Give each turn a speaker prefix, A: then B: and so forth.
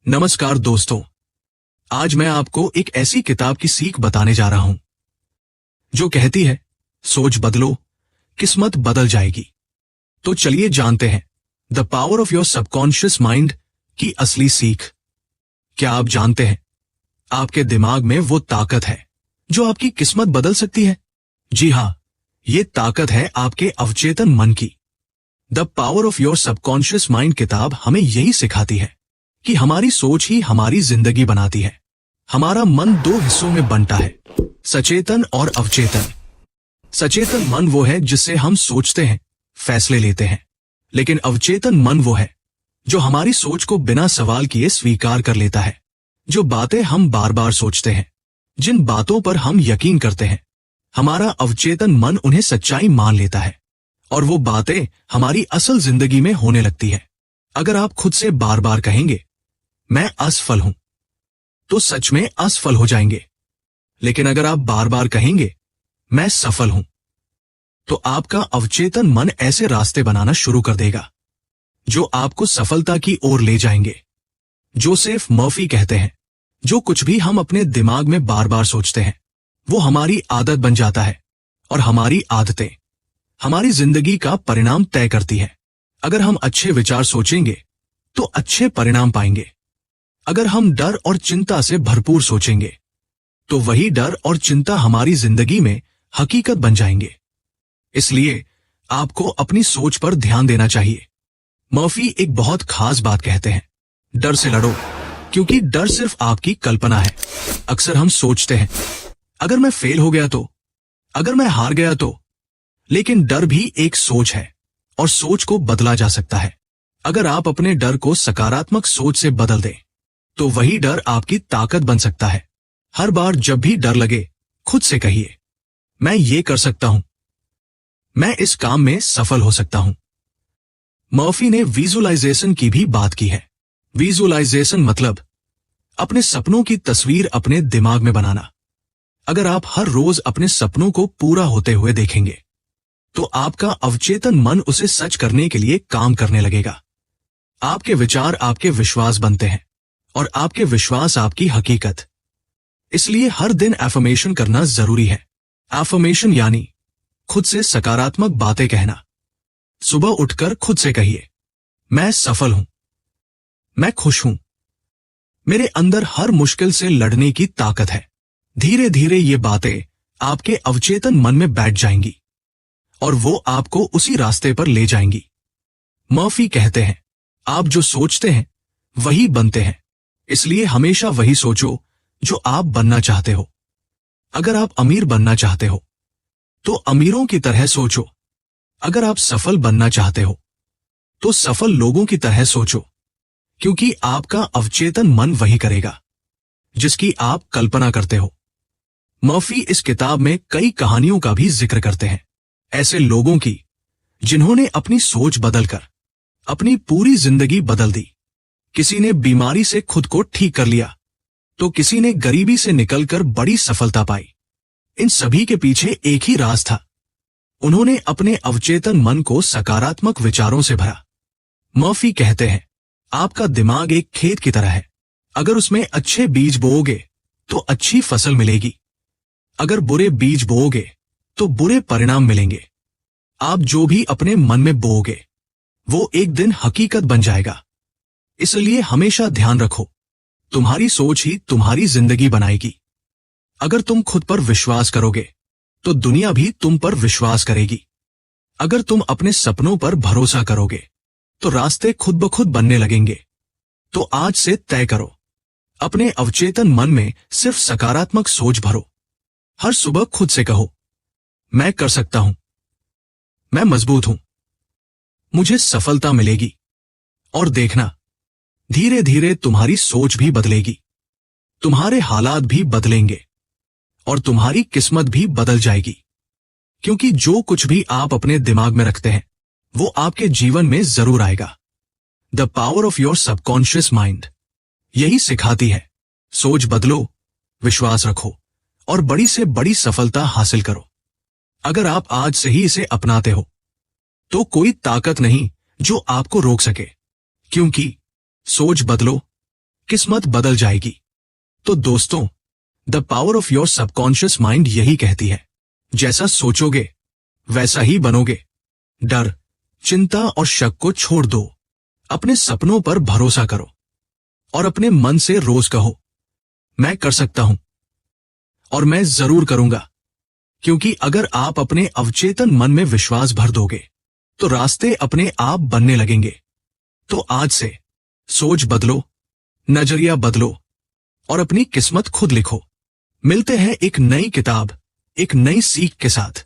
A: नमस्कार दोस्तों, आज मैं आपको एक ऐसी किताब की सीख बताने जा रहा हूं जो कहती है सोच बदलो, किस्मत बदल जाएगी। तो चलिए जानते हैं the power of your subconscious mind की असली सीख। क्या आप जानते हैं आपके दिमाग में वो ताकत है जो आपकी किस्मत बदल सकती है? जी हां, ये ताकत है आपके अवचेतन मन की। The power of your subconscious mind किताब हमें यही सिखाती है कि हमारी सोच ही हमारी जिंदगी बनाती है। हमारा मन दो हिस्सों में बनता है, सचेतन और अवचेतन। सचेतन मन वो है जिससे हम सोचते हैं, फैसले लेते हैं, लेकिन अवचेतन मन वो है जो हमारी सोच को बिना सवाल किए स्वीकार कर लेता है। जो बातें हम बार बार सोचते हैं, जिन बातों पर हम यकीन करते हैं, हमारा अवचेतन मन उन्हें सच्चाई मान लेता है और वो बातें हमारी असल जिंदगी में होने लगती है। अगर आप खुद से बार बार कहेंगे मैं असफल हूं, तो सच में असफल हो जाएंगे। लेकिन अगर आप बार बार कहेंगे मैं सफल हूं, तो आपका अवचेतन मन ऐसे रास्ते बनाना शुरू कर देगा जो आपको सफलता की ओर ले जाएंगे। जोसेफ मर्फी कहते हैं, जो कुछ भी हम अपने दिमाग में बार बार सोचते हैं वो हमारी आदत बन जाता है और हमारी आदतें हमारी जिंदगी का परिणाम तय करती है। अगर हम अच्छे विचार सोचेंगे तो अच्छे परिणाम पाएंगे। अगर हम डर और चिंता से भरपूर सोचेंगे तो वही डर और चिंता हमारी जिंदगी में हकीकत बन जाएंगे। इसलिए आपको अपनी सोच पर ध्यान देना चाहिए। मर्फी एक बहुत खास बात कहते हैं, डर से लड़ो, क्योंकि डर सिर्फ आपकी कल्पना है। अक्सर हम सोचते हैं अगर मैं फेल हो गया तो, अगर मैं हार गया तो, लेकिन डर भी एक सोच है और सोच को बदला जा सकता है। अगर आप अपने डर को सकारात्मक सोच से बदल दें तो वही डर आपकी ताकत बन सकता है। हर बार जब भी डर लगे, खुद से कहिए मैं ये कर सकता हूं, मैं इस काम में सफल हो सकता हूं। मर्फी ने विजुअलाइजेशन की भी बात की है। विजुअलाइजेशन मतलब अपने सपनों की तस्वीर अपने दिमाग में बनाना। अगर आप हर रोज अपने सपनों को पूरा होते हुए देखेंगे तो आपका अवचेतन मन उसे सच करने के लिए काम करने लगेगा। आपके विचार आपके विश्वास बनते हैं और आपके विश्वास आपकी हकीकत। इसलिए हर दिन एफर्मेशन करना जरूरी है। एफर्मेशन यानी खुद से सकारात्मक बातें कहना। सुबह उठकर खुद से कहिए मैं सफल हूं, मैं खुश हूं, मेरे अंदर हर मुश्किल से लड़ने की ताकत है। धीरे धीरे ये बातें आपके अवचेतन मन में बैठ जाएंगी और वो आपको उसी रास्ते पर ले जाएंगी। मर्फी कहते हैं, आप जो सोचते हैं वही बनते हैं। इसलिए हमेशा वही सोचो जो आप बनना चाहते हो। अगर आप अमीर बनना चाहते हो तो अमीरों की तरह सोचो। अगर आप सफल बनना चाहते हो तो सफल लोगों की तरह सोचो, क्योंकि आपका अवचेतन मन वही करेगा जिसकी आप कल्पना करते हो। मर्फी इस किताब में कई कहानियों का भी जिक्र करते हैं, ऐसे लोगों की जिन्होंने अपनी सोच बदलकर अपनी पूरी जिंदगी बदल दी। किसी ने बीमारी से खुद को ठीक कर लिया तो किसी ने गरीबी से निकलकर बड़ी सफलता पाई। इन सभी के पीछे एक ही राज था, उन्होंने अपने अवचेतन मन को सकारात्मक विचारों से भरा। मर्फी कहते हैं, आपका दिमाग एक खेत की तरह है। अगर उसमें अच्छे बीज बोओगे तो अच्छी फसल मिलेगी, अगर बुरे बीज बोओगे तो बुरे परिणाम मिलेंगे। आप जो भी अपने मन में बोओगे वो एक दिन हकीकत बन जाएगा। इसलिए हमेशा ध्यान रखो, तुम्हारी सोच ही तुम्हारी जिंदगी बनाएगी। अगर तुम खुद पर विश्वास करोगे तो दुनिया भी तुम पर विश्वास करेगी। अगर तुम अपने सपनों पर भरोसा करोगे तो रास्ते खुद ब खुद बनने लगेंगे। तो आज से तय करो, अपने अवचेतन मन में सिर्फ सकारात्मक सोच भरो। हर सुबह खुद से कहो मैं कर सकता हूं, मैं मजबूत हूं, मुझे सफलता मिलेगी। और देखना, धीरे धीरे तुम्हारी सोच भी बदलेगी, तुम्हारे हालात भी बदलेंगे और तुम्हारी किस्मत भी बदल जाएगी। क्योंकि जो कुछ भी आप अपने दिमाग में रखते हैं वो आपके जीवन में जरूर आएगा। The power of your subconscious mind यही सिखाती है, सोच बदलो, विश्वास रखो और बड़ी से बड़ी सफलता हासिल करो। अगर आप आज से ही इसे अपनाते हो तो कोई ताकत नहीं जो आपको रोक सके, क्योंकि सोच बदलो, किस्मत बदल जाएगी। तो दोस्तों, the power of your subconscious mind यही कहती है, जैसा सोचोगे वैसा ही बनोगे। डर, चिंता और शक को छोड़ दो। अपने सपनों पर भरोसा करो और अपने मन से रोज कहो, मैं कर सकता हूं और मैं जरूर करूंगा। क्योंकि अगर आप अपने अवचेतन मन में विश्वास भर दोगे तो रास्ते अपने आप बनने लगेंगे। तो आज से सोच बदलो, नजरिया बदलो और अपनी किस्मत खुद लिखो। मिलते हैं एक नई किताब, एक नई सीख के साथ।